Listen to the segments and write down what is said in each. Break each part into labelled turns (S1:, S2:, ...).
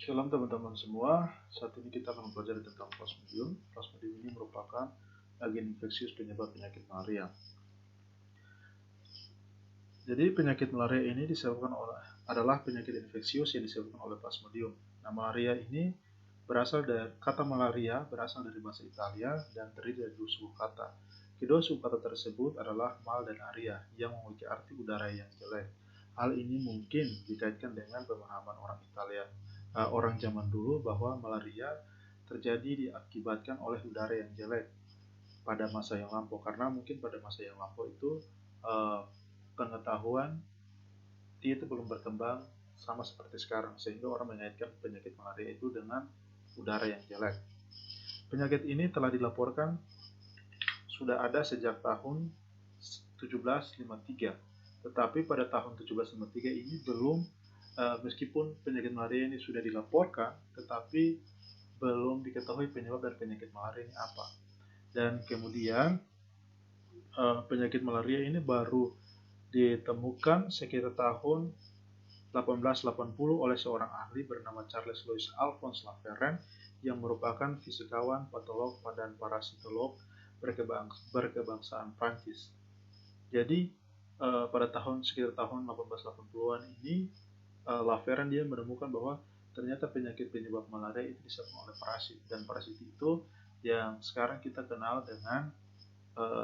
S1: Shalom teman-teman semua, saat ini kita akan mempelajari tentang Plasmodium. Plasmodium ini merupakan agen infeksius penyebab penyakit malaria. Jadi penyakit malaria ini adalah penyakit infeksius yang disebabkan oleh Plasmodium. Nah, malaria ini kata malaria berasal dari bahasa Italia dan terdiri dari dua suku kata. Kedua suku kata tersebut adalah mal dan aria yang memiliki arti udara yang jelek. Hal ini mungkin dikaitkan dengan pemahaman orang zaman dulu bahwa malaria terjadi diakibatkan oleh udara yang jelek pada masa yang lampau, karena mungkin pada masa yang lampau itu pengetahuan itu belum berkembang sama seperti sekarang, sehingga orang mengaitkan penyakit malaria itu dengan udara yang jelek. Penyakit ini telah dilaporkan sudah ada sejak tahun 1753, tetapi pada tahun 1753 ini belum, meskipun penyakit malaria ini sudah dilaporkan, tetapi belum diketahui penyebab dari penyakit malaria ini apa. Dan kemudian penyakit malaria ini baru ditemukan sekitar tahun 1880 oleh seorang ahli bernama Charles Louis Alphonse Laveran yang merupakan fisikawan, patolog, dan parasitolog berkebangsaan Prancis. Jadi pada sekitar tahun 1880-an ini Laveran dia menemukan bahwa ternyata penyakit penyebab malaria itu disebabkan oleh parasit, dan parasit itu yang sekarang kita kenal dengan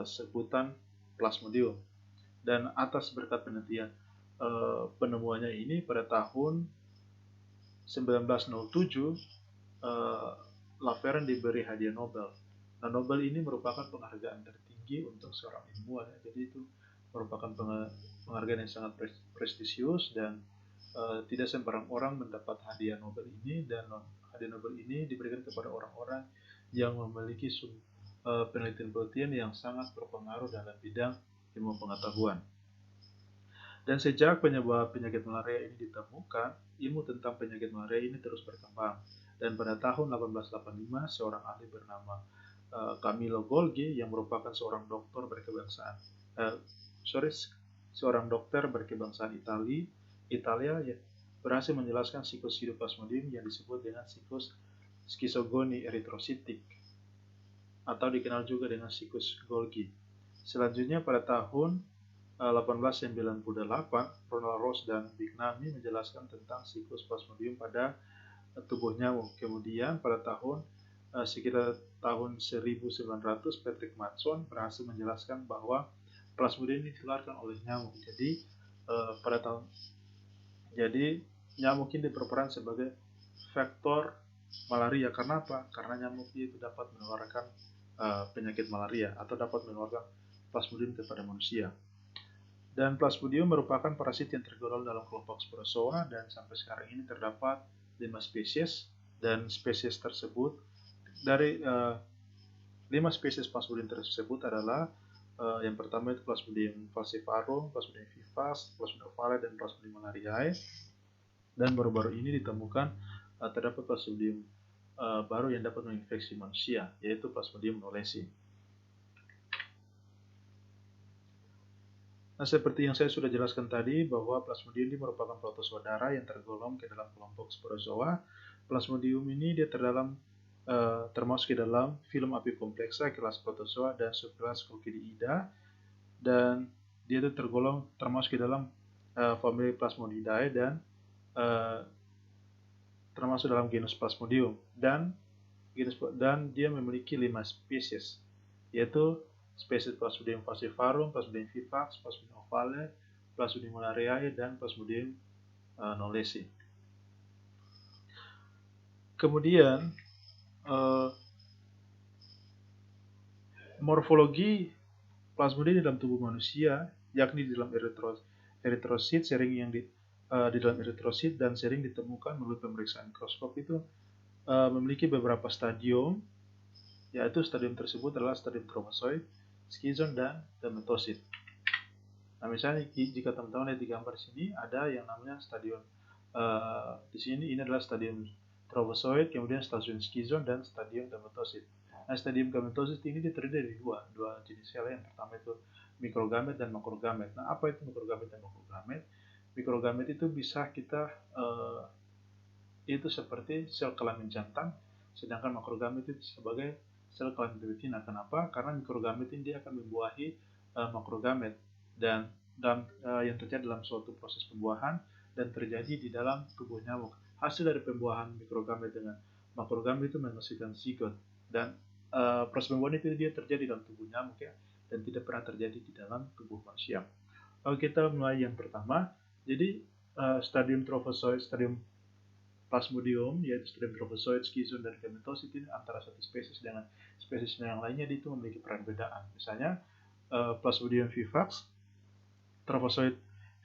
S1: sebutan Plasmodium. Dan atas berkat penelitian penemuannya ini pada tahun 1907 Laveran diberi hadiah Nobel. Nah, Nobel ini merupakan penghargaan tertinggi untuk seorang ilmuwan. Jadi itu merupakan penghargaan yang sangat prestisius, dan tidak sembarang orang mendapat hadiah Nobel ini, dan hadiah Nobel ini diberikan kepada orang-orang yang memiliki penelitian-penelitian yang sangat berpengaruh dalam bidang ilmu pengetahuan. Dan sejak penyebab penyakit malaria ini ditemukan, ilmu tentang penyakit malaria ini terus berkembang. Dan pada tahun 1885, seorang ahli bernama Camillo Golgi yang merupakan seorang dokter berkebangsaan Italia berhasil menjelaskan siklus hidup Plasmodium yang disebut dengan siklus schizogony erythrocytic atau dikenal juga dengan siklus Golgi. Selanjutnya pada tahun 1898, Ronald Ross dan Bignami menjelaskan tentang siklus Plasmodium pada tubuh nyamuk. Kemudian pada sekitar tahun 1900, Patrick Matson berhasil menjelaskan bahwa Plasmodium ini ditularkan oleh nyamuk. Jadi nyamuk ini berperan sebagai faktor malaria. Karena apa? Karena nyamuk itu dapat menularkan penyakit malaria atau dapat menularkan Plasmodium kepada manusia. Dan Plasmodium merupakan parasit yang tergolong dalam kelompok Sporozoa, dan sampai sekarang ini terdapat 5 spesies, dan spesies tersebut dari 5 spesies Plasmodium tersebut adalah yang pertama itu Plasmodium falciparum, Plasmodium vivax, Plasmodium ovale, dan Plasmodium malariae. Dan baru-baru ini ditemukan terdapat Plasmodium baru yang dapat menginfeksi manusia, yaitu Plasmodium knowlesi. Nah, seperti yang saya sudah jelaskan tadi, bahwa Plasmodium ini merupakan protozoa darah yang tergolong ke dalam kelompok Sporozoa. Plasmodium ini dia termasuk ke dalam filum Apicomplexa, kelas protozoa, dan subkelas Coccidiida, dan dia itu termasuk ke dalam famili Plasmodidae, dan termasuk dalam genus Plasmodium, dan dia memiliki 5 spesies, yaitu spesies Plasmodium falciparum, Plasmodium vivax, Plasmodium ovale, Plasmodium malariae, dan Plasmodium knowlesi. Kemudian morfologi Plasmodium dalam tubuh manusia, yakni di dalam eritrosit di dalam eritrosit dan sering ditemukan melalui pemeriksaan mikroskop, itu memiliki beberapa stadium, yaitu stadium tersebut adalah stadium trofozoid, schizon, dan dermatosit. Nah, misalnya jika teman-teman lihat di gambar sini ada yang namanya stadium di sini, ini adalah stadium trofozoid, kemudian stadium schizon, dan stadium dermatosit. Nah, stadium gametosit ini terdiri dari dua jenis sel. Yang pertama itu mikrogamet dan makrogamet. Nah, apa itu mikrogamet dan makrogamet? Mikrogamet itu bisa kita itu seperti sel kelamin jantan, sedangkan makrogamit itu sebagai sel kelamin betina. Kenapa? Karena mikrogamit ini dia akan membuahi makrogamit, dan yang terjadi dalam suatu proses pembuahan dan terjadi di dalam tubuh nyamuk. Hasil dari pembuahan mikrogamit dengan makrogamit itu menghasilkan zigot, dan proses pembuahan itu dia terjadi dalam tubuh nyamuk ya, dan tidak pernah terjadi di dalam tubuh manusia. Oke, kita mulai yang pertama. Jadi stadium trofozoid, stadium Plasmodium, yaitu stadium trofozoid, skizon, dan gametosit ini antara satu spesies dengan spesies yang lainnya itu memiliki perbedaan. Misalnya Plasmodium vivax, trofozoid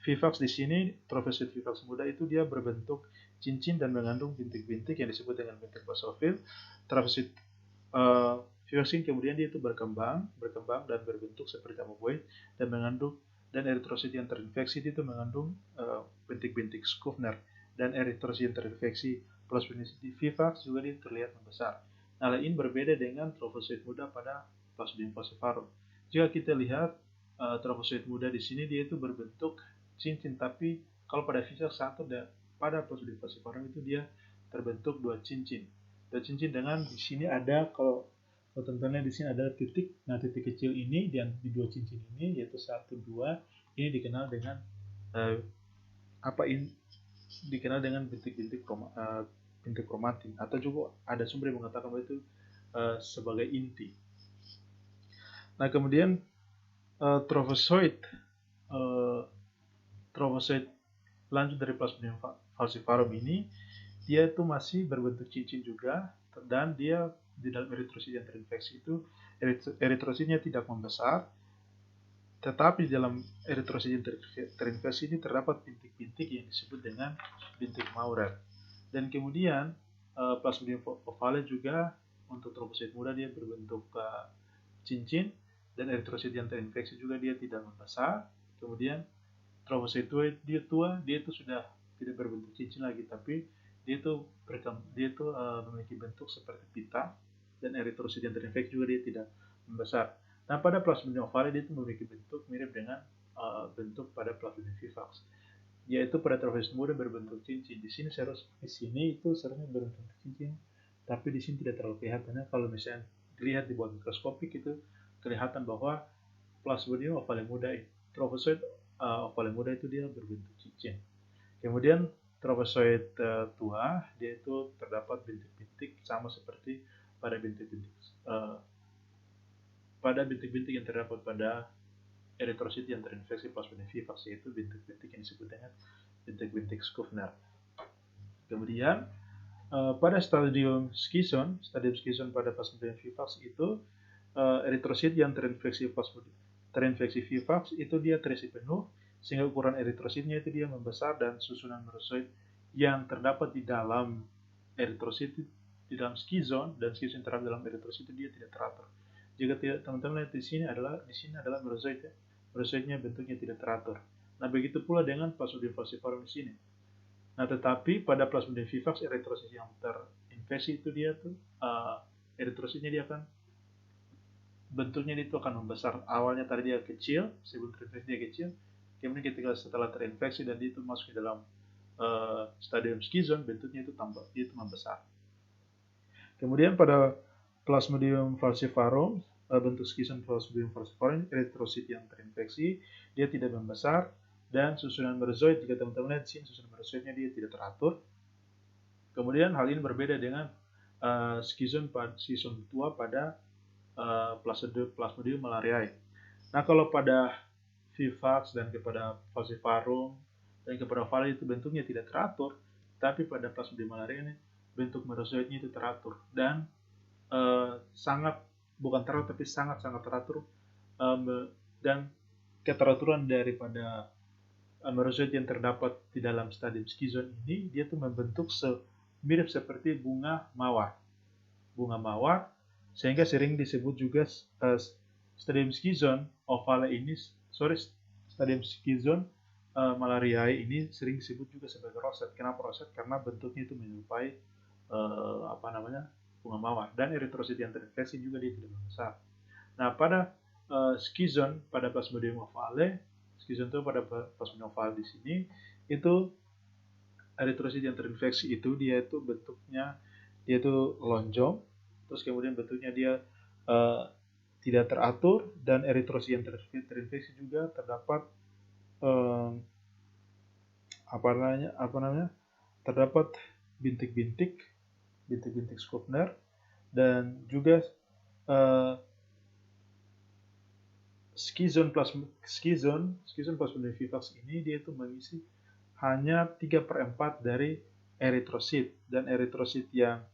S1: vivax di sini, trofozoid vivax muda itu dia berbentuk cincin dan mengandung bintik-bintik yang disebut dengan bintik basofil. Trofozoid vivax ini kemudian dia itu berkembang dan berbentuk seperti amoeboid dan mengandung, dan eritrosit yang terinfeksi itu mengandung bintik-bintik Skufner, dan eritrosit yang terinfeksi Plasmodium vivax juga dia terlihat membesar. Nah, ini berbeda dengan trofozoid muda pada Plasmodium falciparum. Jika kita lihat trofozoid muda di sini dia itu berbentuk cincin, tapi kalau pada vivax satu dan pada Plasmodium falciparum itu dia terbentuk dua cincin. Dua cincin dengan di sini ada, kalau teman-teman di sini ada titik. Nah, titik kecil ini dan di dua cincin ini yaitu 1, 2 ini dikenal dengan dikenal dengan bintik-bintik bintik kromatin, atau juga ada sumber yang mengatakan bahwa itu sebagai inti. Nah, kemudian trofozoid lanjut dari Plasmodium falciparum ini dia itu masih berbentuk cincin juga, dan dia di dalam eritrosit yang terinfeksi itu eritrositnya tidak membesar, tetapi di dalam eritrosit yang terinfeksi ini terdapat bintik-bintik yang disebut dengan bintik Maurer. Dan kemudian Plasmodium ovale juga untuk trofozoid muda dia berbentuk cincin, dan eritrosit yang terinfeksi juga dia tidak membesar. Kemudian trofozoid tua dia itu sudah tidak berbentuk cincin lagi, tapi dia itu memiliki bentuk seperti pita, dan eritrosit yang terinfeksi juga dia tidak membesar. Nah, pada Plasmodium ovale dia itu memiliki bentuk mirip dengan bentuk pada Plasmodium vivax, yaitu pada trofozoid muda berbentuk cincin. Di sini itu seharusnya berbentuk cincin, tapi di sini tidak terlalu kelihatan. Kalau misalnya dilihat di bawah mikroskopik itu kelihatan bahwa Plasmodium ovale muda, trofozoid ovale muda itu dia berbentuk cincin. Kemudian trofozoid tua dia itu terdapat bintik-bintik sama seperti pada bintik-bintik yang terdapat pada eritrosit yang terinfeksi Plasmodium vivax, yaitu bintik-bintik yang disebut dengan bintik-bintik Skufner. Kemudian pada stadium skizon pada Plasmodium vivax itu eritrosit yang terinfeksi vivax itu dia terisi penuh, sehingga ukuran eritrositnya itu dia membesar, dan susunan merozoid yang terdapat di dalam eritrosit di dalam skizon dan skizon terdapat dalam eritrosit itu dia tidak teratur. Jika teman-teman lihat di sini adalah merozoid ya. Merozoidnya bentuknya tidak teratur. Nah, begitu pula dengan Plasmodium falciparum di sini. Nah, tetapi pada Plasmodium vivax eritrosit yang terinfeksi itu dia tuh eritrositnya dia akan bentuknya itu akan membesar. Awalnya tadi dia kecil, sebelum terinfeksi dia kecil, kemudian ketika setelah terinfeksi dan dia itu masuk ke dalam stadium skizon, bentuknya itu membesar. Kemudian pada Plasmodium falciparum, bentuk skizon Plasmodium falciparum, eritrosit yang terinfeksi dia tidak membesar, dan susunan merozoid, jika teman-teman lihat di sini susunan merozoidnya dia tidak teratur. Kemudian hal ini berbeda dengan skizon tua pada Plasmodium malariae. Nah, kalau pada vivax dan kepada falciparum dan kepada ovale itu bentuknya tidak teratur, tapi pada Plasmodium malariae ini bentuk merozoidnya itu teratur, dan bukan teratur tapi sangat teratur, dan keteraturan daripada merozoid yang terdapat di dalam stadium skizon ini dia tuh membentuk mirip seperti bunga mawar, sehingga sering disebut juga stadium skizon malariae ini sering disebut juga sebagai roset. Kenapa roset? Karena bentuknya itu menyerupai bunga mawar, dan eritrosit yang terinfeksi juga dia tidak membesar. Nah, pada skizon pada Plasmodium ovale, skizon itu pada Plasmodium ovale di sini itu eritrosit yang terinfeksi itu dia itu bentuknya dia itu lonjong, terus kemudian bentuknya dia uh, tidak teratur, dan eritrosit yang terinfeksi juga terdapat uh, apa namanya terdapat bintik-bintik bintik-bintik Scribner, dan juga uh, skizon plasmodium vivax ini dia itu mengisi hanya 3/4 dari eritrosit, dan eritrosit yang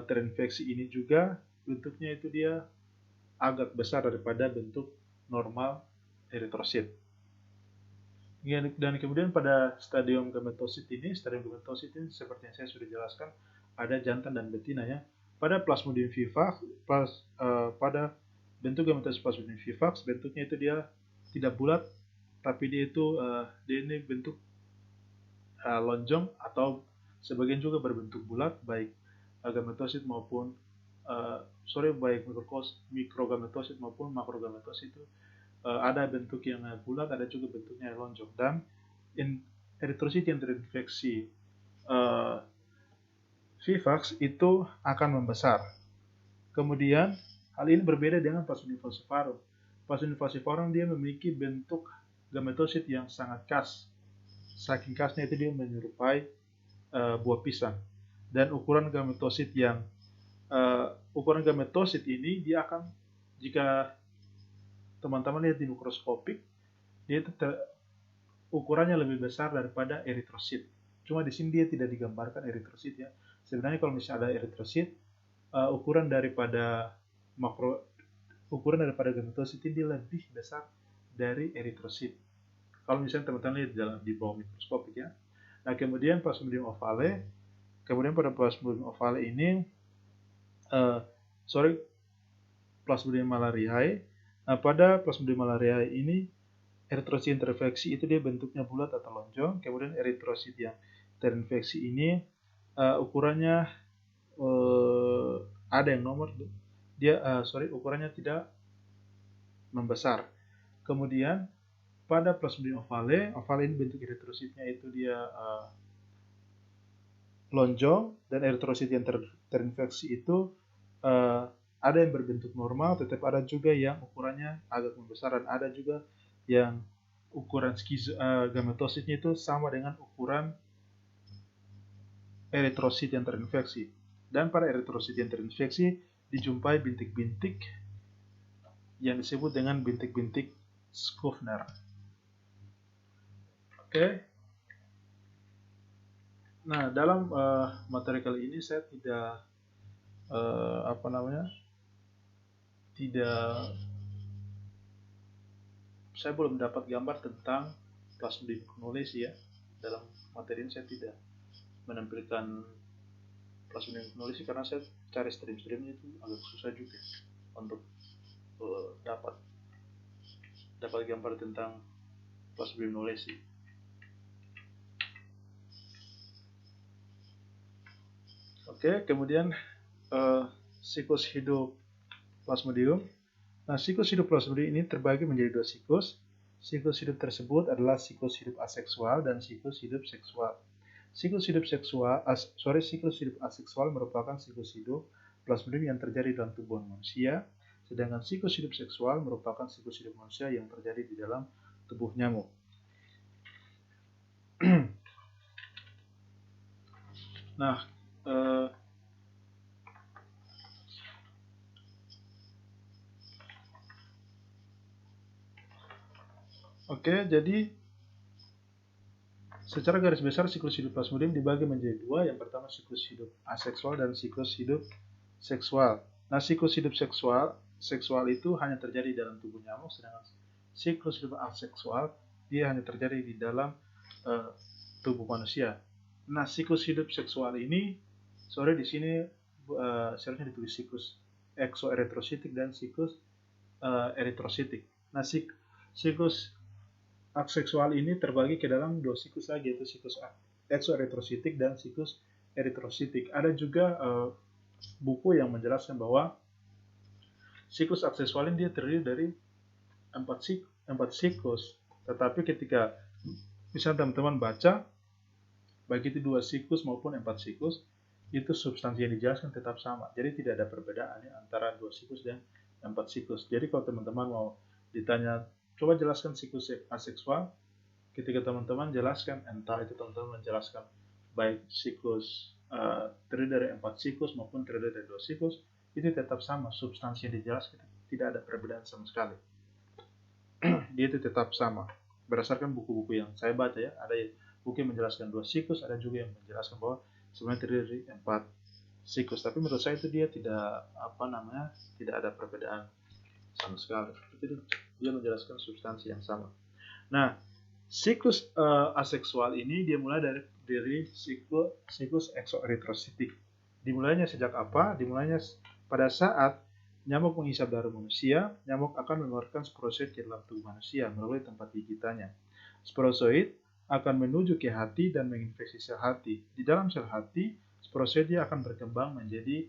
S1: terinfeksi ini juga bentuknya itu dia agak besar daripada bentuk normal eritrosit. Dan kemudian pada stadium gametosit ini seperti yang saya sudah jelaskan, ada jantan dan betina ya. Pada Plasmodium vivax, pada bentuk gametosit Plasmodium vivax, bentuknya itu dia tidak bulat, tapi dia ini bentuk lonjong, atau sebagian juga berbentuk bulat, baik gametosit maupun baik mikrogametosit maupun makrogametosit itu ada bentuk yang bulat, ada juga bentuknya yang lonjong. Dan eritrosit yang terinfeksi vivax itu akan membesar. Kemudian hal ini berbeda dengan Plasmodium falciparum. Plasmodium falciparum dia memiliki bentuk gametosit yang sangat khas. Saking khasnya itu dia menyerupai buah pisang. Dan ukuran gametosit ini dia akan, jika teman-teman lihat di mikroskopik, dia itu ukurannya lebih besar daripada eritrosit. Cuma di sini dia tidak digambarkan eritrosit ya. Sebenarnya kalau misalnya ada eritrosit, ukuran daripada gametosit ini lebih besar dari eritrosit. Kalau misalnya teman-teman lihat di bawah mikroskopik ya. Nah, kemudian Plasmodium ovale, pada Plasmodium ovale ini Plasmodium malariae. Nah, pada Plasmodium malariae ini eritrosit yang terinfeksi itu dia bentuknya bulat atau lonjong. Kemudian eritrosit yang terinfeksi ini ukurannya ada yang nomor ukurannya tidak membesar. Kemudian pada Plasmodium ovale ini bentuk eritrositnya itu dia lonjong, dan eritrosit yang terinfeksi itu ada yang berbentuk normal, tetap ada juga yang ukurannya agak membesar, dan ada juga yang ukuran gametositnya itu sama dengan ukuran eritrosit yang terinfeksi. Dan pada eritrosit yang terinfeksi dijumpai bintik-bintik yang disebut dengan bintik-bintik Scribner. Oke. Nah, dalam materi kali ini saya tidak saya belum dapat gambar tentang Plasmodium knowlesi ya. Dalam materi ini saya tidak menampilkan Plasmodium knowlesi karena saya cari stream-streamnya itu agak susah juga untuk dapat gambar tentang Plasmodium knowlesi. Oke, kemudian siklus hidup Plasmodium. Nah, siklus hidup Plasmodium ini terbagi menjadi 2 siklus. Siklus hidup tersebut adalah siklus hidup aseksual dan siklus hidup seksual. Siklus hidup aseksual merupakan siklus hidup Plasmodium yang terjadi dalam tubuh manusia, sedangkan siklus hidup seksual merupakan siklus hidup manusia yang terjadi di dalam tubuh nyamuk. Nah, oke, jadi secara garis besar siklus hidup Plasmodium dibagi menjadi 2. Yang pertama siklus hidup aseksual dan siklus hidup seksual. Nah, siklus hidup seksual itu hanya terjadi dalam tubuh nyamuk, sedangkan siklus hidup aseksual dia hanya terjadi di dalam tubuh manusia. Nah, siklus hidup seksual ini di sini seharusnya ditulis siklus eksoeritrositik dan siklus eritrositik. Nah, siklus aseksual ini terbagi ke dalam 2 siklus lagi, yaitu siklus eksoeritrositik dan siklus eritrositik. Ada juga buku yang menjelaskan bahwa siklus aseksual ini dia terdiri dari 4 siklus. Tetapi ketika misalnya teman-teman baca baik itu 2 siklus maupun 4 siklus, itu substansi yang dijelaskan tetap sama. Jadi tidak ada perbedaan ya, antara 2 siklus dan 4 siklus. Jadi kalau teman-teman mau ditanya, coba jelaskan siklus aseksual, ketika teman-teman jelaskan, entah itu teman-teman menjelaskan baik siklus terdiri dari 4 siklus maupun terdiri dari 2 siklus, itu tetap sama, substansi yang dijelaskan tidak ada perbedaan sama sekali. Dia itu tetap sama. Berdasarkan buku-buku yang saya baca ya, ada buku yang menjelaskan 2 siklus, ada juga yang menjelaskan bahwa sebenarnya terdiri dari 4 siklus. Tapi menurut saya itu dia tidak tidak ada perbedaan sama sekali. Jadi dia menjelaskan substansi yang sama. Nah, siklus aseksual ini dia mulai dari siklus eksoeritrositik. Dimulainya sejak apa? Dimulainya pada saat nyamuk menghisap darah manusia, nyamuk akan mengeluarkan sporozoid ke dalam tubuh manusia melalui tempat gigitannya. Sporozoid akan menuju ke hati dan menginfeksi sel hati. Di dalam sel hati, sporozoid dia akan berkembang menjadi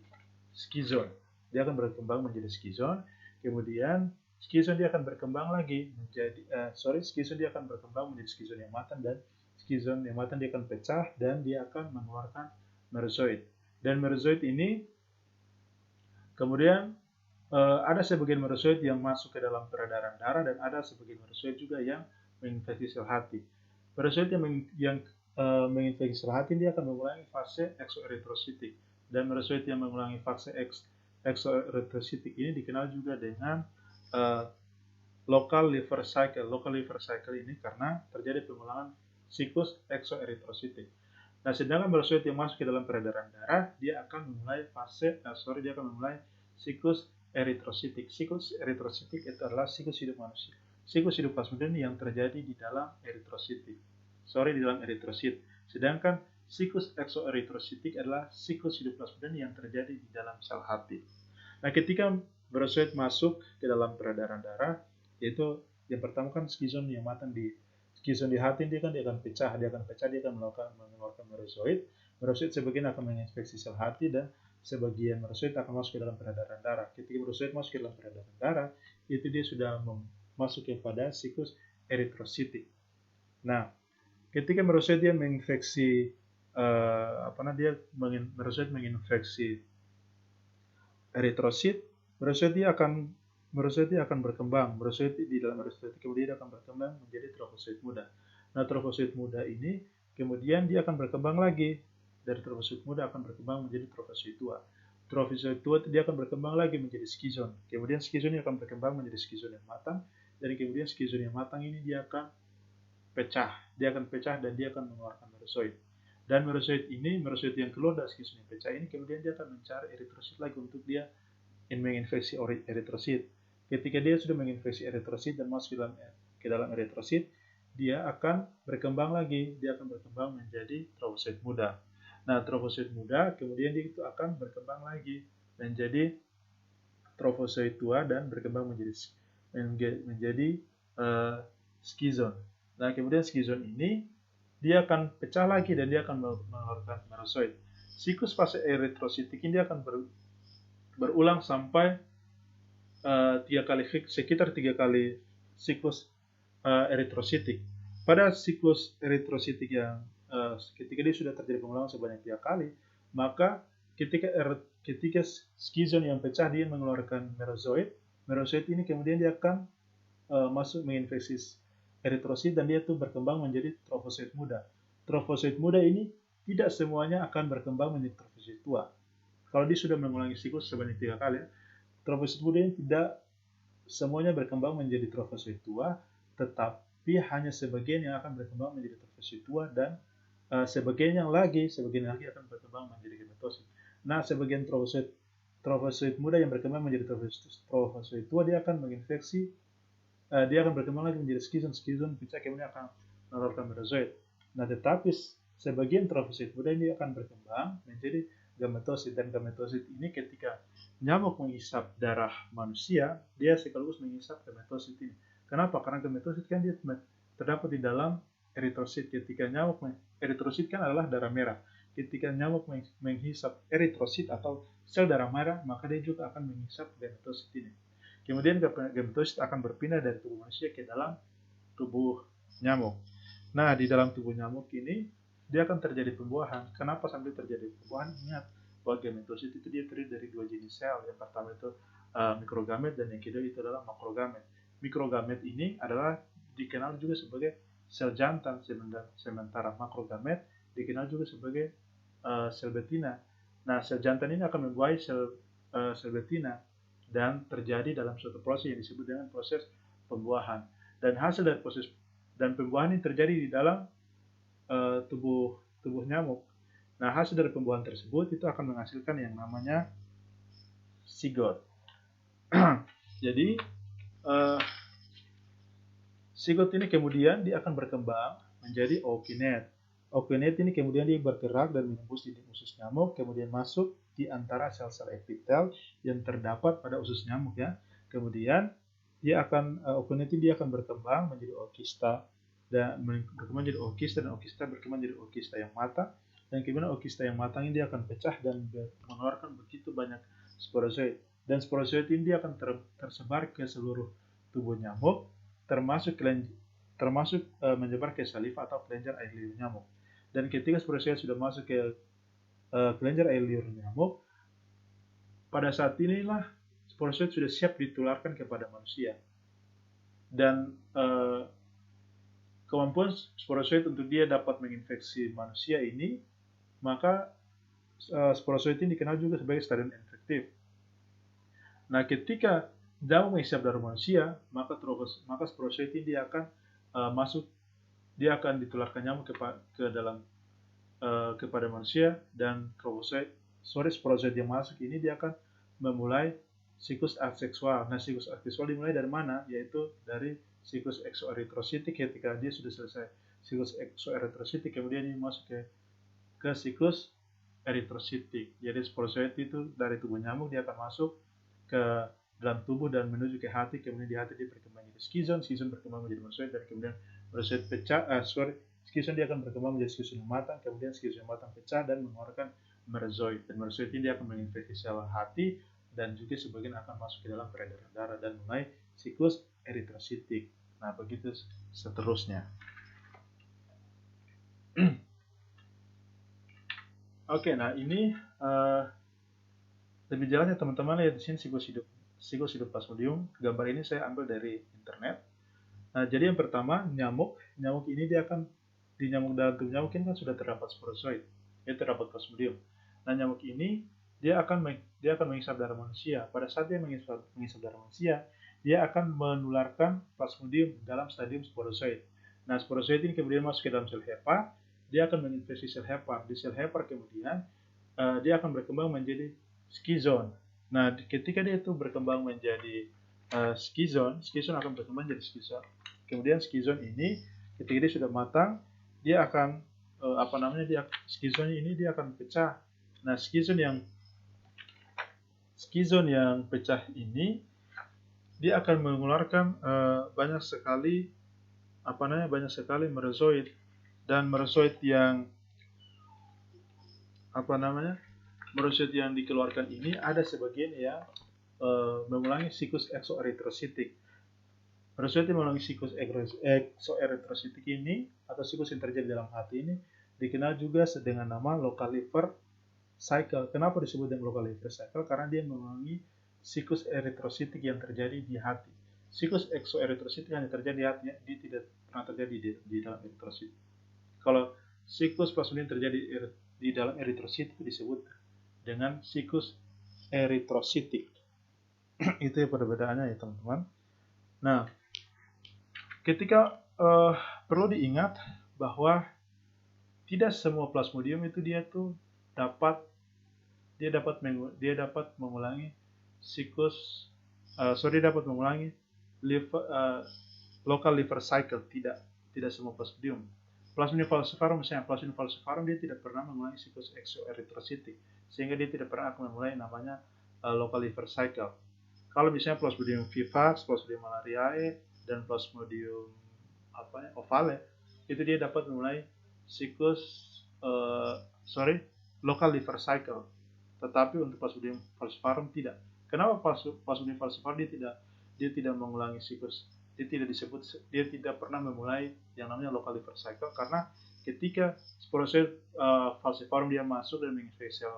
S1: skizon. Dia akan berkembang menjadi skizon. Kemudian skizon dia akan berkembang lagi menjadi skizon dia akan berkembang menjadi skizon yang matang, dan skizon yang matang dia akan pecah dan dia akan mengeluarkan merozoid. Dan merozoid ini kemudian ada sebagian merozoid yang masuk ke dalam peredaran darah dan ada sebagian merozoid juga yang menginfeksi sel hati. Merozoid yang menginfeksi sel hati dia akan mengulangi fase eksoeritrositik, dan merozoid yang mengulangi fase eksoeritrositik ini dikenal juga dengan local liver cycle. Local liver cycle ini karena terjadi pengulangan siklus eksoeritrositik. Nah, sedangkan merozoid yang masuk ke dalam peredaran darah dia akan memulai siklus eritrositik. Siklus eritrositik itu adalah siklus hidup manusia. Siklus hidup plasmodium yang terjadi di dalam eritrosit. Sedangkan siklus eksoeritrositik adalah siklus hidup plasmodium yang terjadi di dalam sel hati. Nah, ketika merozoid masuk ke dalam peredaran darah, yaitu yang pertama kan skizon yang matang di hati dia akan pecah, dia akan mengeluarkan merozoid. Merozoid sebagian akan menginfeksi sel hati dan sebagian merozoid akan masuk ke dalam peredaran darah. Ketika merozoid masuk ke dalam peredaran darah, itu dia sudah masuk kepada siklus eritrositik. Nah, ketika merozoid dia menginfeksi merozoid menginfeksi eritrosit, merozoid dia akan berkembang. Merozoid di dalam eritrosit kemudian akan berkembang menjadi trofosit muda. Nah, trofosit muda ini kemudian dia akan berkembang lagi. Dari trofosit muda akan berkembang menjadi trofosit tua. Trofosit tua dia akan berkembang lagi menjadi skizon. Kemudian skizon ini akan berkembang menjadi skizon yang matang, dan kemudian skizon yang matang ini dia akan pecah. Dia akan pecah dan dia akan mengeluarkan merozoid. Dan merozoid yang keluar dari skizon yang pecah ini kemudian dia akan mencari eritrosit lagi untuk dia menginfeksi eritrosit. Ketika dia sudah menginfeksi eritrosit dan masuk ke dalam eritrosit, dia akan berkembang lagi. Dia akan berkembang menjadi trofosit muda. Nah, trofosit muda kemudian dia itu akan berkembang lagi menjadi trofosit tua dan berkembang menjadi skizon. Nah, kemudian skizon ini dia akan pecah lagi dan dia akan mengeluarkan merozoid. Siklus fase eritrositik ini akan berulang sampai sekitar 3 kali siklus eritrositik. Pada siklus eritrositik yang ketika dia sudah terjadi pengulangan sebanyak 3 kali, maka ketika skizon yang pecah dia mengeluarkan merozoid. Merozoid ini kemudian dia akan masuk menginfeksi eritrosit dan dia itu berkembang menjadi trofosit muda. Trofosit muda ini tidak semuanya akan berkembang menjadi trofosit tua. Kalau dia sudah mengulangi siklus sebanyak 3 kali, trofosit muda ini tidak semuanya berkembang menjadi trofosit tua, tetapi hanya sebagian yang akan berkembang menjadi trofosit tua dan sebagian lagi akan berkembang menjadi gametosit. Nah, sebagian trofosit muda yang berkembang menjadi trofosit tua dia akan menginfeksi, dia akan berkembang lagi menjadi skizon pecah kemudian akan mengeluarkan merozoid. Nah, tetapi sebagian trofosit muda ini akan berkembang menjadi gametosit, dan gametosit ini ketika nyamuk menghisap darah manusia, dia sekaligus menghisap gametosit ini. Kenapa? Karena gametosit kan dia terdapat di dalam eritrosit. Ketika nyamuk eritrosit kan adalah darah merah. Ketika nyamuk menghisap eritrosit atau sel darah merah, maka dia juga akan menghisap gametosit ini. Kemudian gametosit akan berpindah dari tubuh manusia ke dalam tubuh nyamuk. Nah, di dalam tubuh nyamuk ini dia akan terjadi pembuahan. Kenapa sampai terjadi pembuahan? Ingat bahwa gametosit itu dia terdiri dari dua jenis sel. Yang pertama itu mikrogamet dan yang kedua itu adalah makrogamet. Mikrogamet ini adalah dikenal juga sebagai sel jantan, sementara makrogamet dikenal juga sebagai sel betina. Nah, sel jantan ini akan membuahi sel betina dan terjadi dalam suatu proses yang disebut dengan proses pembuahan. Dan hasil dari proses dan pembuahan ini terjadi di dalam tubuh nyamuk. Nah, hasil dari pembuahan tersebut itu akan menghasilkan yang namanya zigot. Jadi zigot ini kemudian dia akan berkembang menjadi ookinet. Ookinet ini kemudian dia bergerak dan menembus dinding usus nyamuk, kemudian masuk di antara sel-sel epitel yang terdapat pada usus nyamuk ya. Kemudian dia akan ookinet ini dia akan berkembang menjadi ookista dan berkembang menjadi ookista dan ookista berkembang menjadi ookista yang matang, dan kemudian ookista yang matang ini dia akan pecah dan mengeluarkan begitu banyak sporozoid, dan sporozoid ini dia akan tersebar ke seluruh tubuh nyamuk, termasuk menyebar ke saliva atau kelenjar air liur nyamuk. Dan ketika sporozoid sudah masuk ke kelenjar air liur nyamuk, pada saat inilah sporozoid sudah siap ditularkan kepada manusia. Dan kemampuan sporozoid untuk dia dapat menginfeksi manusia ini, maka sporozoid ini dikenal juga sebagai stadium infektif. Nah, ketika nyamuk menghisap darah manusia, maka sporozoid ini dia akan dia akan ditularkan nyamuk kepada manusia, dan sporozoid yang masuk ini dia akan memulai siklus aseksual. Nah, siklus aseksual dimulai dari mana? Yaitu dari siklus eksoeritrositik. Ketika dia sudah selesai siklus eksoeritrositik, kemudian dia masuk ke siklus eritrositik. Jadi sporozoid itu dari tubuh nyamuk dia akan masuk ke dalam tubuh dan menuju ke hati, kemudian di hati dia berkembang menjadi skizon berkembang menjadi monozoid, dan kemudian monozoid pecah, skizon dia akan berkembang menjadi skizon yang matang, kemudian skizon yang matang pecah dan mengeluarkan merozoid, dan merozoid ini dia akan menginfeksi sel hati dan juga sebagian akan masuk ke dalam peredaran darah dan mulai siklus eritrositik. Nah, begitu seterusnya. Oke, nah ini lebih jelasnya teman-teman lihat di sini siklus hidup Plasmodium. Gambar ini saya ambil dari internet. Nah, jadi yang pertama nyamuk ini dia akan di dalam tubuh nyamuk ini kan sudah terdapat sporozoid, terdapat Plasmodium. Nah, nyamuk ini dia akan menghisap darah manusia. Pada saat dia menghisap darah manusia, dia akan menularkan Plasmodium dalam stadium sporozoid. Nah, sporozoid ini kemudian masuk ke dalam sel hepar, dia akan menginfeksi sel hepar. Di sel hepar kemudian dia akan berkembang menjadi skizon. Nah, ketika dia itu berkembang menjadi skizon akan berkembang menjadi skizon. Kemudian skizon ini ketika dia sudah matang, dia akan skizon ini dia akan pecah. Nah, skizon yang pecah ini dia akan mengeluarkan banyak sekali merozoid, dan merozoid yang dikeluarkan ini ada sebagian yang mengulangi siklus eksoeritrositik. Merozoid yang mengulangi siklus eksoeritrositik ini atau siklus yang terjadi dalam hati ini dikenal juga dengan nama local liver cycle. Kenapa disebut dengan local liver cycle? Karena dia mengulangi siklus eritrositik yang terjadi di hati. Siklus eksoeritrositik hanya terjadi di hati, dia tidak pernah terjadi di dalam eritrosit. Kalau siklus Plasmodium terjadi di dalam eritrosit itu disebut dengan siklus eritrositik. Itu ya perbedaannya ya teman-teman. Nah, ketika perlu diingat bahwa tidak semua Plasmodium itu dia dapat mengulangi siklus dapat mengulangi local liver cycle. Tidak semua Plasmodium. Plasmodium falciparum misalnya, Plasmodium falciparum dia tidak pernah mengulangi siklus eksoeritrositik, sehingga dia tidak pernah akan memulai namanya local liver cycle. Kalau misalnya Plasmodium vivax, Plasmodium malariae, dan Plasmodium ovale, itu dia dapat memulai siklus local liver cycle. Tetapi untuk Plasmodium falciparum tidak. Kenapa Plasmodium falciparum dia tidak mengulangi siklus? Dia tidak pernah memulai yang namanya local liver cycle karena ketika sporozoid falciparum dia masuk dan menginfeksi sel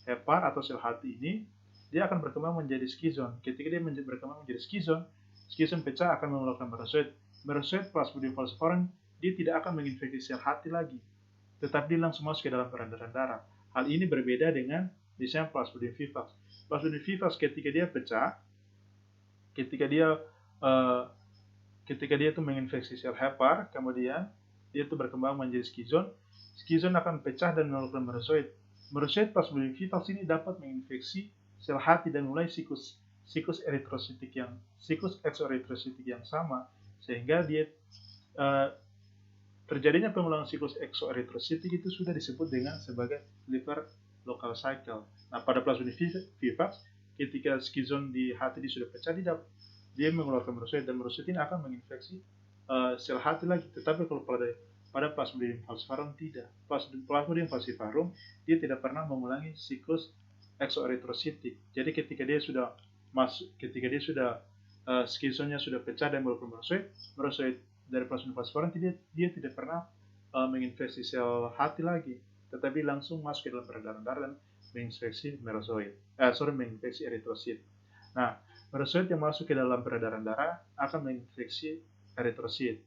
S1: hepar atau sel hati ini, dia akan berkembang menjadi skizon. Ketika dia berkembang menjadi skizon, skizon pecah akan mengeluarkan merozoid. Merozoid Plasmodium falciparum dia tidak akan menginfeksi sel hati lagi, tetapi dia langsung masuk ke dalam peredaran darah. Hal ini berbeda dengan misalnya Plasmodium vivax. Plasmodium vivax ketika dia pecah, ketika dia itu menginfeksi sel hepar, kemudian dia itu berkembang menjadi skizon. Skizon akan pecah dan mengeluarkan merozoid. Merozoid Plasmodium vivax ini dapat menginfeksi sel hati dan mulai siklus exoeritrositik yang sama, sehingga dia terjadinya pengulangan siklus exoeritrositik itu sudah disebut dengan sebagai liver local cycle. Nah, pada Plasmodium vivax, ketika skizon di hati dia sudah pecah, dia mengeluarkan merozoid, dan merozoid ini akan menginfeksi sel hati lagi. Tetapi kalau pada Plasmodium falciparum tidak. Plasmodium falciparum dia tidak pernah mengulangi siklus exoeritrositik. Jadi ketika dia sudah skizonnya sudah pecah dan mengeluarkan merozoid dari Plasmodium falciparum, dia tidak pernah menginfeksi sel hati lagi, tetapi langsung masuk ke dalam peredaran darah dan menginfeksi menginfeksi eritrosit. Nah, merozoid yang masuk ke dalam peredaran darah akan menginfeksi eritrosit.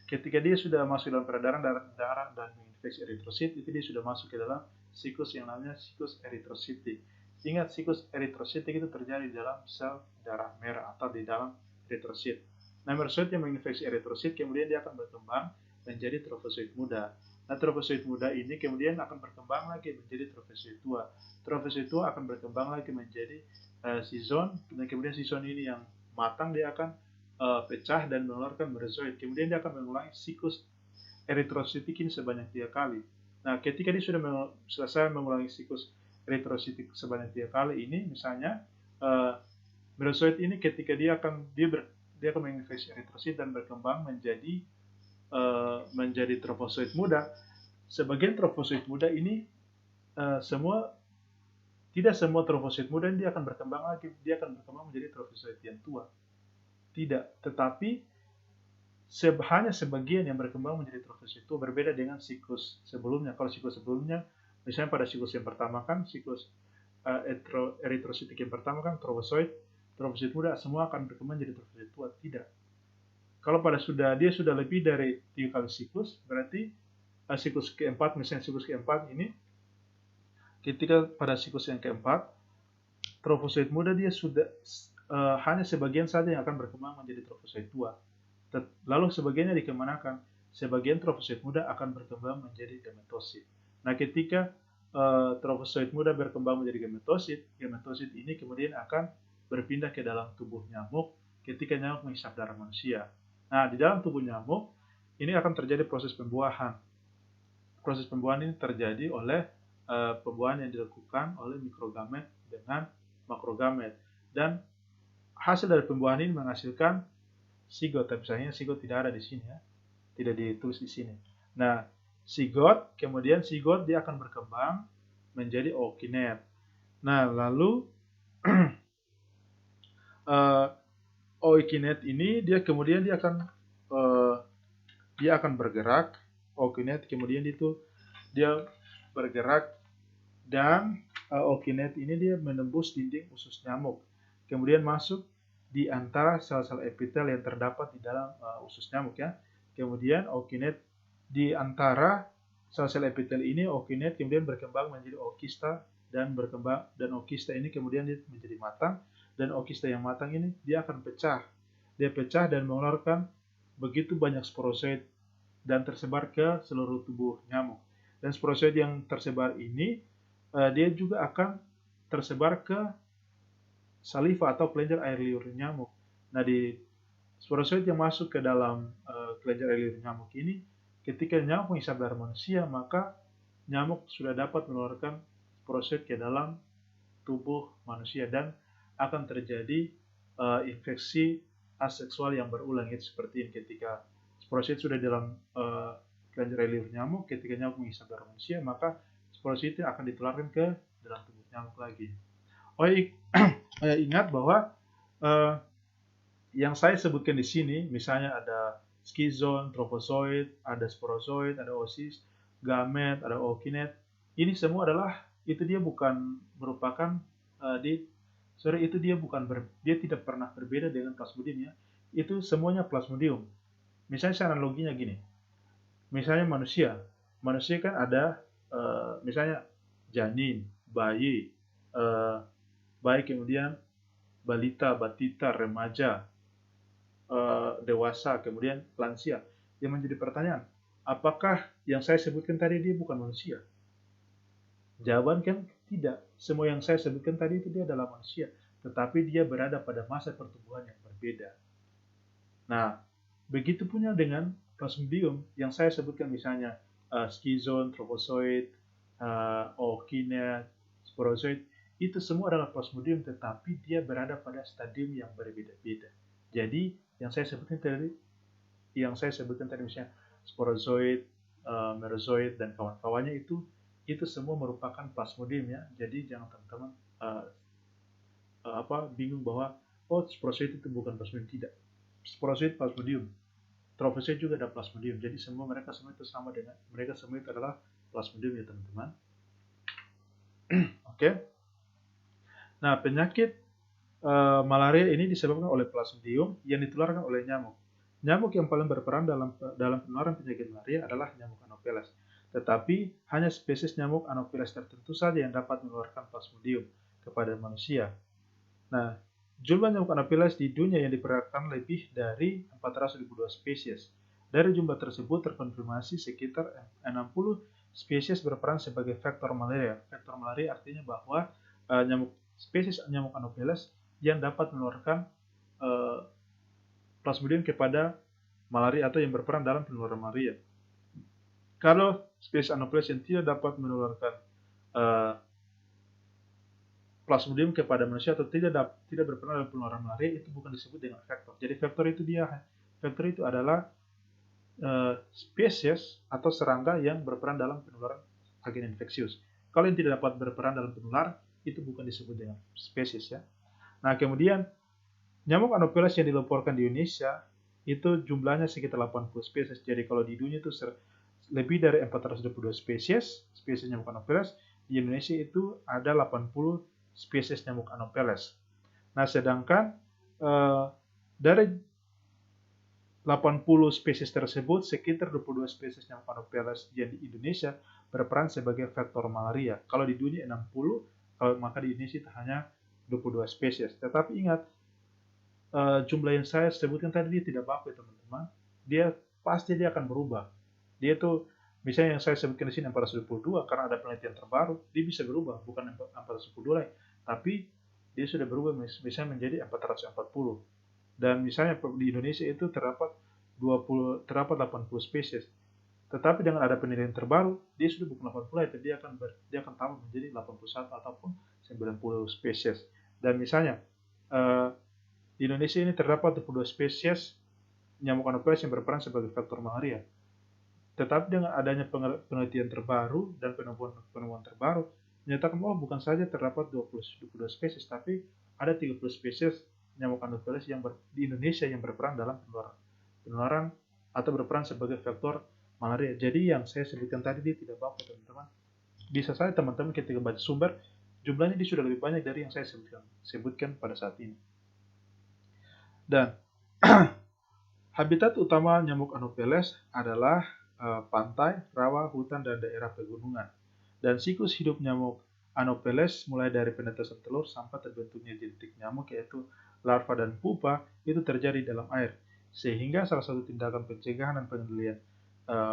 S1: Ketika dia sudah masuk ke dalam peredaran darah dan menginfeksi eritrosit, itu dia sudah masuk ke dalam siklus yang namanya siklus eritrositik. Ingat, siklus eritrositik itu terjadi di dalam sel darah merah atau di dalam eritrosit. Nah, merozoid yang menginfeksi eritrosit kemudian dia akan berkembang menjadi trofosit muda. Nah, trofosit muda ini kemudian akan berkembang lagi menjadi trofosit tua. Trofosit tua akan berkembang lagi menjadi sizon, dan kemudian sizon ini yang matang dia akan pecah dan mengeluarkan merozoid. Kemudian dia akan mengulangi siklus eritrositik ini sebanyak 3 kali. Nah, ketika dia sudah selesai mengulangi siklus eritrositik sebanyak 3 kali ini, misalnya merozoid ini ketika dia akan menginfeksi eritrosit dan berkembang menjadi trofosit muda. Sebagian trofosit muda ini tidak semua trofosit muda ini dia akan berkembang lagi, dia akan berkembang menjadi trofosit yang tua. Tidak, tetapi hanya sebagian yang berkembang menjadi trofosit tua, berbeda dengan siklus sebelumnya. Kalau siklus sebelumnya, misalnya pada siklus yang pertama kan, siklus eritrositik yang pertama kan trofosit muda, semua akan berkembang menjadi trofosit tua. Tidak. Kalau dia sudah lebih dari 3 kali siklus, berarti siklus keempat, misalnya siklus keempat ini, ketika pada siklus yang keempat, trofosit muda dia sudah hanya sebagian saja yang akan berkembang menjadi trofosit tua. Lalu sebagiannya dikemanakan? Sebagian trofosit muda akan berkembang menjadi gametosit. Nah, ketika trofosit muda berkembang menjadi gametosit ini kemudian akan berpindah ke dalam tubuh nyamuk ketika nyamuk menghisap darah manusia. Nah, di dalam tubuh nyamuk ini akan terjadi proses pembuahan. Proses pembuahan ini terjadi oleh pembuahan yang dilakukan oleh mikrogamet dengan makrogamet, dan hasil dari pembuahan ini menghasilkan zigot. Tapi sayangnya zigot tidak ada di sini ya, tidak ditulis di sini. Nah, zigot dia akan berkembang menjadi ookinet. Nah, lalu ookinet ini dia akan bergerak. Ookinet kemudian dia bergerak, dan ookinet ini dia menembus dinding usus nyamuk, kemudian masuk di antara sel-sel epitel yang terdapat di dalam usus nyamuk ya. Kemudian ookinet di antara sel-sel epitel ini, ookinet kemudian berkembang menjadi ookista dan ookista ini kemudian dia menjadi matang, dan ookista yang matang ini dia akan pecah. Dia pecah dan mengeluarkan begitu banyak sporozoid dan tersebar ke seluruh tubuh nyamuk. Dan sporozoid yang tersebar ini dia juga akan tersebar ke saliva atau kelenjar air liur nyamuk. Nah, di sporozoid yang masuk ke dalam kelenjar air liur nyamuk ini, ketika nyamuk menghisap darah manusia, maka nyamuk sudah dapat mengeluarkan sporozoid ke dalam tubuh manusia, dan akan terjadi infeksi aseksual yang berulang. Itu seperti ini, ketika sporozoid sudah dalam kelenjar air liur nyamuk, ketika nyamuk menghisap darah manusia, maka sporozoid itu akan ditularkan ke dalam tubuh nyamuk lagi. Ingat bahwa yang saya sebutkan di sini, misalnya ada schizon, trophozoid, ada sporozoid, ada oocyst, gamet, ada ookinet. Ini semua adalah itu dia bukan merupakan itu dia dia tidak pernah berbeda dengan plasmodium ya. Itu semuanya plasmodium. Misalnya analoginya gini. Misalnya manusia. Manusia kan ada misalnya janin, bayi, bayi kemudian balita, batita, remaja, dewasa, kemudian lansia. Yang menjadi pertanyaan, apakah yang saya sebutkan tadi dia bukan manusia? Jawaban kan tidak. Semua yang saya sebutkan tadi itu dia adalah manusia, tetapi dia berada pada masa pertumbuhan yang berbeda. Nah, begitu punya dengan plasmodium yang saya sebutkan misalnya schizon, trophozoid, ookinet, sporozoid, itu semua adalah plasmodium tetapi dia berada pada stadium yang berbeda-beda. Jadi yang saya sebutkan tadi misalnya sporozoid, merozoid dan kawan-kawannya itu semua merupakan plasmodium ya. Jadi jangan teman-teman bingung bahwa sporozoid itu bukan plasmodium, tidak. Sporozoid plasmodium, trophozoid juga ada plasmodium. Jadi mereka semua itu sama dengan mereka semua itu adalah plasmodium ya teman-teman. Oke. Nah, penyakit malaria ini disebabkan oleh plasmodium yang ditularkan oleh nyamuk. Nyamuk yang paling berperan dalam penularan penyakit malaria adalah nyamuk Anopheles. Tetapi hanya spesies nyamuk Anopheles tertentu saja yang dapat menularkan plasmodium kepada manusia. Nah, jumlah nyamuk Anopheles di dunia yang diperkirakan lebih dari 422 spesies. Dari jumlah tersebut terkonfirmasi sekitar 60 spesies berperan sebagai faktor malaria. Faktor malaria artinya bahwa spesies nyamuk Anopheles yang dapat menularkan plasmodium kepada malaria atau yang berperan dalam penularan malaria. Kalau spesies Anopheles yang tidak dapat menularkan plasmodium kepada manusia atau tidak berperan dalam penularan malaria, itu bukan disebut dengan faktor. Jadi faktor itu adalah spesies atau serangga yang berperan dalam penularan agen infeksius. Kalau yang tidak dapat berperan dalam penular, itu bukan disebut dengan spesies ya. Nah, kemudian nyamuk Anopheles yang dilaporkan di Indonesia itu jumlahnya sekitar 80 spesies. Jadi kalau di dunia itu lebih dari 422 spesies nyamuk Anopheles, di Indonesia itu ada 80 spesies nyamuk Anopheles. Nah, sedangkan dari 80 spesies tersebut, sekitar 22 spesies nyamuk Anopheles yang di Indonesia berperan sebagai faktor malaria. Kalau di dunia 60, maka di Indonesia itu hanya 22 spesies. Tetapi ingat, jumlah yang saya sebutkan tadi dia tidak baku ya teman-teman. Dia akan berubah. Dia tuh misalnya yang saya sebutkan di sini 422 karena ada penelitian terbaru, dia bisa berubah, bukan 422 lagi, tapi dia sudah berubah misalnya menjadi 440. Dan misalnya di Indonesia itu terdapat 80 spesies. Tetapi dengan ada penelitian terbaru, dia sudah bukan 80 itu dia akan tambah menjadi 81 ataupun 90 spesies. Dan misalnya di Indonesia ini terdapat 22 spesies nyamuk Anopheles yang berperan sebagai faktor malaria. Tetapi dengan adanya penelitian terbaru dan penemuan terbaru, menyatakan bahwa bukan saja terdapat 22 spesies, tapi ada 30 spesies nyamuk Anopheles di Indonesia yang berperan dalam penularan atau berperan sebagai faktor malaria. Jadi yang saya sebutkan tadi dia tidak baku teman-teman. Bisa saja teman-teman ketika baca sumber, jumlahnya dia sudah lebih banyak dari yang saya sebutkan pada saat ini. Dan habitat utama nyamuk Anopheles adalah pantai, rawa, hutan, dan daerah pegunungan. Dan siklus hidup nyamuk Anopheles mulai dari penetasan telur sampai terbentuknya jentik nyamuk yaitu larva dan pupa itu terjadi dalam air. Sehingga salah satu tindakan pencegahan dan pengendalian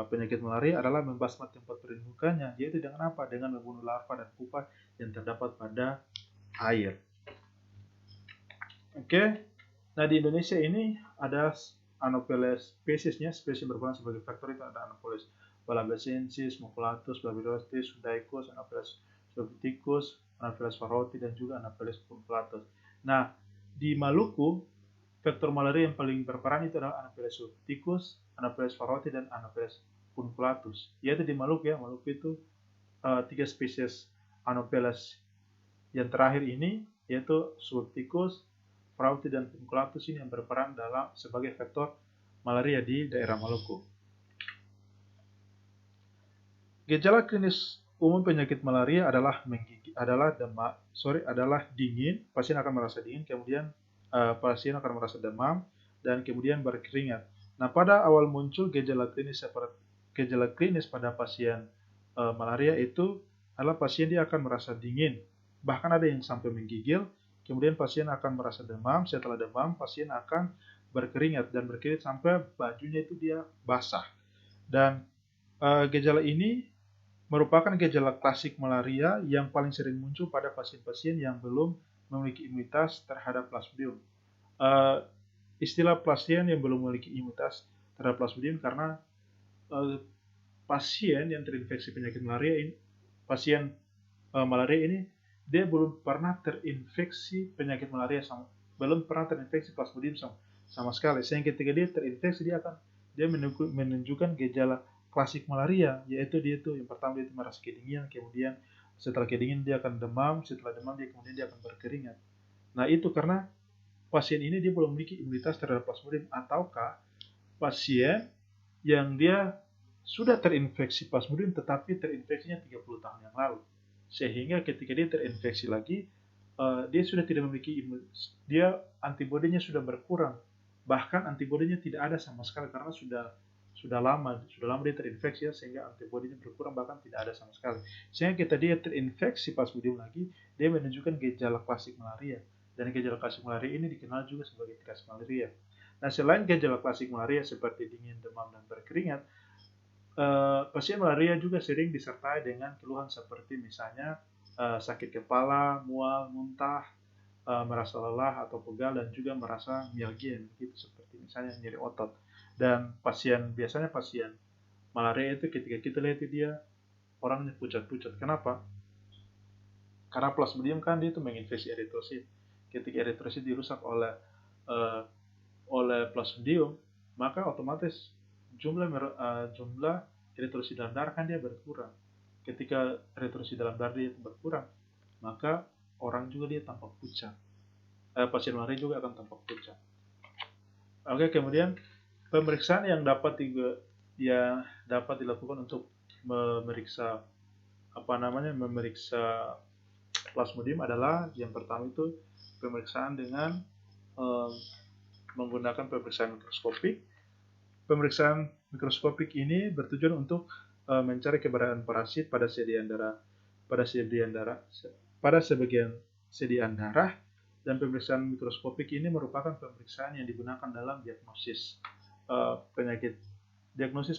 S1: penyakit malaria adalah membasmi tempat perindukannya, yaitu dengan apa? Dengan membunuh larva dan pupa yang terdapat pada air. Oke. Nah, di Indonesia ini ada Anopheles spesiesnya, spesies berperan sebagai faktor itu ada Anopheles balabacensis, Muculatus, Babilotis, Sudaicus, Anopheles subticus, Anopheles farroti, dan juga Anopheles punculatus. Nah, di Maluku, faktor malaria yang paling berperan itu adalah Anopheles subticus, Anopheles farroti, dan Anopheles punculatus. Yaitu di Maluku ya, Maluku itu 3 spesies Anopheles yang terakhir ini, yaitu subticus, farroti, dan punculatus ini yang berperan sebagai faktor malaria di daerah Maluku. Gejala klinis umum penyakit malaria adalah dingin, pasien akan merasa dingin, kemudian pasien akan merasa demam, dan kemudian berkeringat. Nah, pada awal muncul gejala klinis pada pasien malaria itu adalah pasien dia akan merasa dingin, bahkan ada yang sampai menggigil, kemudian pasien akan merasa demam, setelah demam pasien akan berkeringat dan berkeringat sampai bajunya itu dia basah. Dan gejala ini merupakan gejala klasik malaria yang paling sering muncul pada pasien-pasien yang belum memiliki imunitas terhadap Plasmodium. Istilah pasien yang belum memiliki imunitas terhadap Plasmodium karena pasien yang terinfeksi penyakit malaria ini, pasien malaria ini dia belum pernah terinfeksi penyakit malaria belum pernah terinfeksi Plasmodium sama sekali. Sehingga ketika dia terinfeksi dia menunjukkan gejala klasik malaria, yaitu dia itu yang pertama dia itu merasa kedinginan, kemudian setelah kedinginan dia akan demam, setelah demam kemudian dia akan berkeringat. Nah, itu karena pasien ini dia belum memiliki imunitas terhadap Plasmodium, ataukah pasien yang dia sudah terinfeksi Plasmodium tetapi terinfeksinya 30 tahun yang lalu. Sehingga ketika dia terinfeksi lagi, dia sudah tidak memiliki imunitas, dia antibodinya sudah berkurang. Bahkan antibodinya tidak ada sama sekali karena sudah lama dia terinfeksi, sehingga antibodinya berkurang, bahkan tidak ada sama sekali. Sehingga kita dia terinfeksi Plasmodium lagi, dia menunjukkan gejala klasik malaria. Dan gejala klasik malaria ini dikenal juga sebagai klasik malaria. Nah, selain gejala klasik malaria seperti dingin, demam, dan berkeringat, pasien malaria juga sering disertai dengan keluhan seperti misalnya sakit kepala, mual, muntah, merasa lelah atau pegal, dan juga merasa mialgia, begitu, seperti misalnya nyeri otot. Dan biasanya pasien malaria itu ketika kita lihat dia orangnya pucat-pucat. Kenapa? Karena Plasmodium kan dia itu menginfeksi eritrosit. Ketika eritrosit dirusak oleh Plasmodium, maka otomatis jumlah eritrosit dalam darah kan dia berkurang. Ketika eritrosit dalam darah dia berkurang, maka orang juga dia tampak pucat. Pasien malaria juga akan tampak pucat. Oke, kemudian pemeriksaan yang dapat dilakukan untuk memeriksa Plasmodium adalah yang pertama itu pemeriksaan dengan menggunakan pemeriksaan mikroskopik. Pemeriksaan mikroskopik ini bertujuan untuk mencari keberadaan parasit pada sebagian sediaan darah. Dan pemeriksaan mikroskopik ini merupakan pemeriksaan yang digunakan dalam diagnosis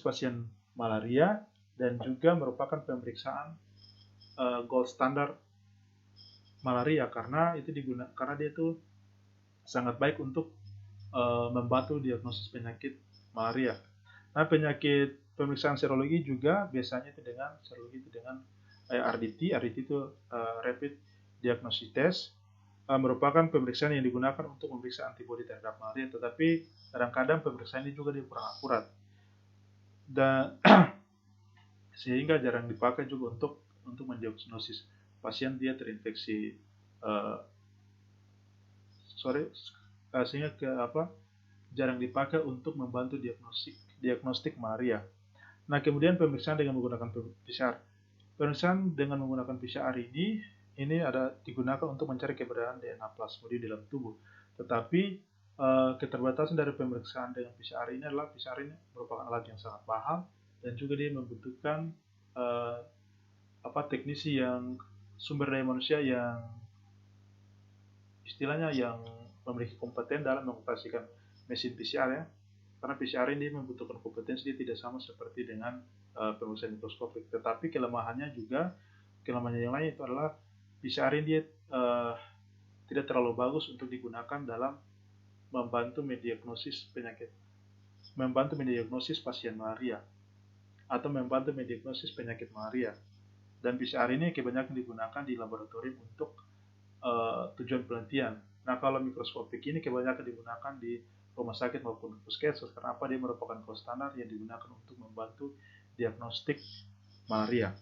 S1: pasien malaria, dan juga merupakan pemeriksaan gold standard malaria karena dia itu sangat baik untuk membantu diagnosis penyakit malaria. Nah, pemeriksaan serologi juga biasanya itu dengan RDT itu Rapid Diagnostic Test, merupakan pemeriksaan yang digunakan untuk memeriksa antibodi terhadap malaria, tetapi kadang-kadang pemeriksaan ini juga kurang akurat dan sehingga jarang dipakai juga untuk mendiagnosis pasien dia terinfeksi jarang dipakai untuk membantu diagnostik malaria. Nah, kemudian pemeriksaan dengan menggunakan PCR. Pemeriksaan dengan menggunakan PCR ini digunakan untuk mencari keberadaan DNA Plasmodium dalam tubuh. Tetapi keterbatasan dari pemeriksaan dengan PCR ini adalah PCR ini merupakan alat yang sangat mahal, dan juga dia membutuhkan teknisi yang sumber daya manusia yang istilahnya yang memiliki kompeten dalam mengoperasikan mesin PCR, ya. Karena PCR ini membutuhkan kompetensi, dia tidak sama seperti dengan pemeriksaan mikroskopik. Tetapi kelemahannya yang lain itu adalah PCR ini dia tidak terlalu bagus untuk digunakan dalam membantu mendiagnosis pasien malaria atau membantu mendiagnosis penyakit malaria. Dan PCR ini kebanyakan digunakan di laboratorium untuk tujuan penelitian. Nah, kalau mikroskopik ini kebanyakan digunakan di rumah sakit maupun puskesmas. Kenapa? Dia merupakan gold standar yang digunakan untuk membantu diagnostik malaria.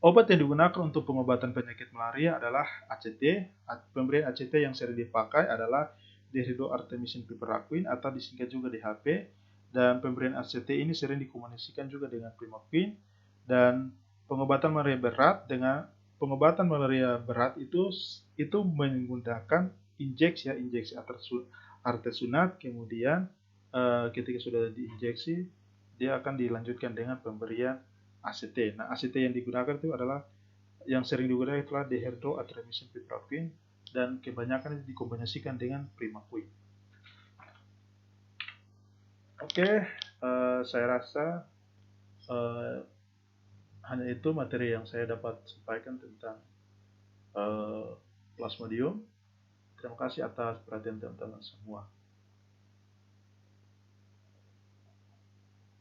S1: Obat yang digunakan untuk pengobatan penyakit malaria adalah ACT. Pemberian ACT yang sering dipakai adalah dehydroartemisinin piperacin atau disingkat juga DHP. Dan pemberian ACT ini sering dikombinasikan juga dengan primaquine. Dan pengobatan malaria berat itu menggunakan injeksi artesunat. Kemudian ketika sudah diinjeksi, dia akan dilanjutkan dengan pemberian ACT. Nah, ACT yang digunakan itu adalah yang sering digunakan adalah dehydroartemisinin piperacin, dan kebanyakan itu dikombinasikan dengan primaquine. Oke, saya rasa hanya itu materi yang saya dapat sampaikan tentang Plasmodium. Terima kasih atas perhatian teman-teman semua.